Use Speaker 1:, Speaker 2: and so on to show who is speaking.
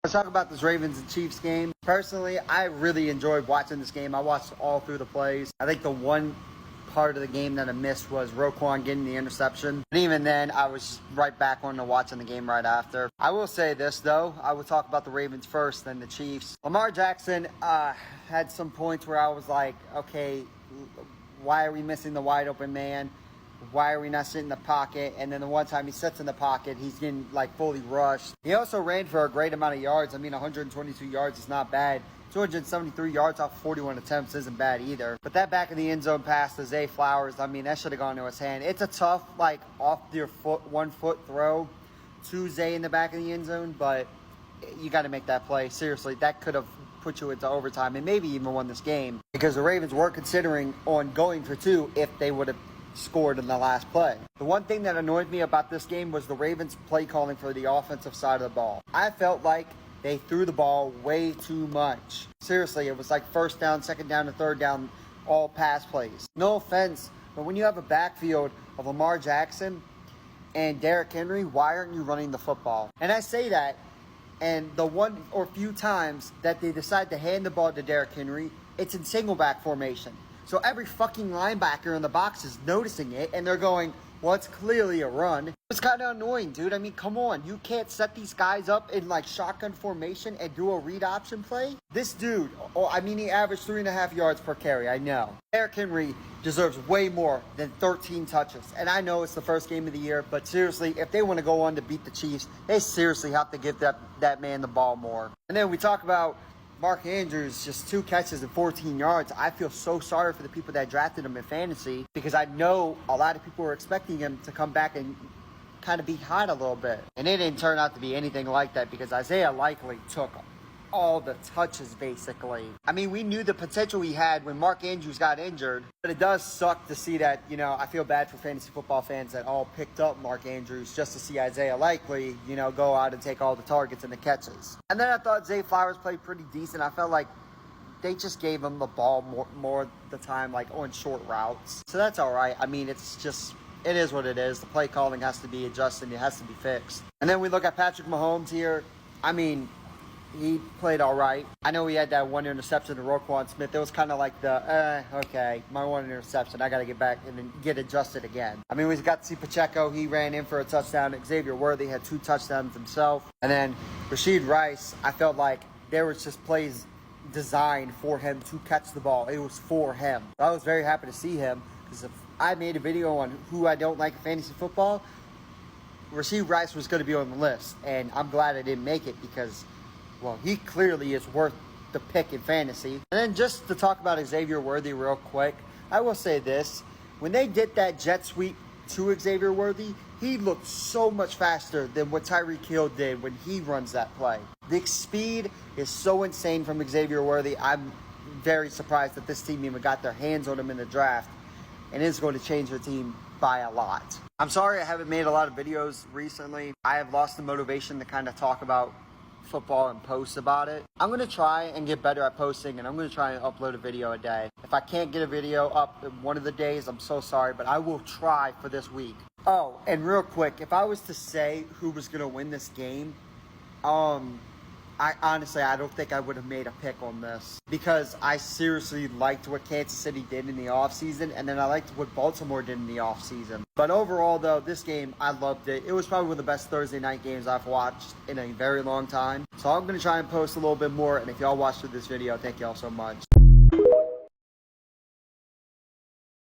Speaker 1: Let's talk about this Ravens and Chiefs game. Personally, I really enjoyed watching this game. I watched all through the plays. I think the one part of the game that I missed was Roquan getting the interception. And even then, I was right back on to watching the game right after. I will say this, though. I will talk about the Ravens first, then the Chiefs. Lamar Jackson had some points where I was like, okay, why are we missing the wide open man? Why are we not sitting in the pocket? And then the one time he sits in the pocket, he's getting like fully rushed. He also ran for a great amount of yards. I mean, 122 yards is not bad. 273 yards off 41 attempts isn't bad either. But that back of the end zone pass to Zay Flowers, I mean, that should have gone to his hand. It's a tough, like, off your foot, 1 foot throw to Zay in the back of the end zone, but you got to make that play. Seriously, that could have put you into overtime and maybe even won this game because the Ravens were considering on going for 2 if they would have scored in the last play. The one thing that annoyed me about this game was the Ravens play calling for the offensive side of the ball. I felt like they threw the ball way too much. Seriously, it was like first down, second down, and third down, all pass plays. No offense, but when you have a backfield of Lamar Jackson and Derrick Henry, why aren't you running the football? And I say that, and the one or few times that they decide to hand the ball to Derrick Henry, it's in single back formation. So every fucking linebacker in the box is noticing it, and they're going, well, it's clearly a run. It's kind of annoying, dude. I mean, come on. You can't set these guys up in, like, shotgun formation and do a read option play? This dude, he averaged 3.5 yards per carry, I know. Derrick Henry deserves way more than 13 touches. And I know it's the first game of the year, but seriously, if they want to go on to beat the Chiefs, they seriously have to give that man the ball more. And then we talk about Mark Andrews, just 2 catches and 14 yards. I feel so sorry for the people that drafted him in fantasy because I know a lot of people were expecting him to come back and kind of be hot a little bit. And it didn't turn out to be anything like that because Isaiah Likely took all the touches, basically. I mean, we knew the potential he had when Mark Andrews got injured, but it does suck to see that, I feel bad for fantasy football fans that all picked up Mark Andrews just to see Isaiah Likely, go out and take all the targets and the catches. And then I thought Zay Flowers played pretty decent. I felt like they just gave him the ball more of the time, like on short routes. So that's all right. I mean, it is what it is. The play calling has to be adjusted. It has to be fixed. And then we look at Patrick Mahomes here. I mean, he played all right. I know he had that 1 interception to Roquan Smith. It was kind of like okay, my 1 interception. I got to get back and then get adjusted again. I mean, we got to see Pacheco. He ran in for a touchdown. Xavier Worthy had 2 touchdowns himself. And then Rashid Rice, I felt like there was just plays designed for him to catch the ball. It was for him. I was very happy to see him because if I made a video on who I don't like in fantasy football, Rashid Rice was going to be on the list. And I'm glad I didn't make it because, well, he clearly is worth the pick in fantasy. And then just to talk about Xavier Worthy real quick, I will say this. When they did that jet sweep to Xavier Worthy, he looked so much faster than what Tyreek Hill did when he runs that play. The speed is so insane from Xavier Worthy. I'm very surprised that this team even got their hands on him in the draft. And it's going to change their team by a lot. I'm sorry I haven't made a lot of videos recently. I have lost the motivation to kind of talk about football and post about it. I'm going to try and get better at posting, and I'm going to try and upload a video a day. If I can't get a video up one of the days, I'm so sorry, but I will try for this week. Oh, and real quick, if I was to say who was going to win this game, I honestly don't think I would have made a pick on this because I seriously liked what Kansas City did in the offseason, and then I liked what Baltimore did in the offseason. But overall, though, this game, I loved it. It was probably one of the best Thursday night games I've watched in a very long time. So I'm going to try and post a little bit more, and if y'all watched through this video, thank y'all so much.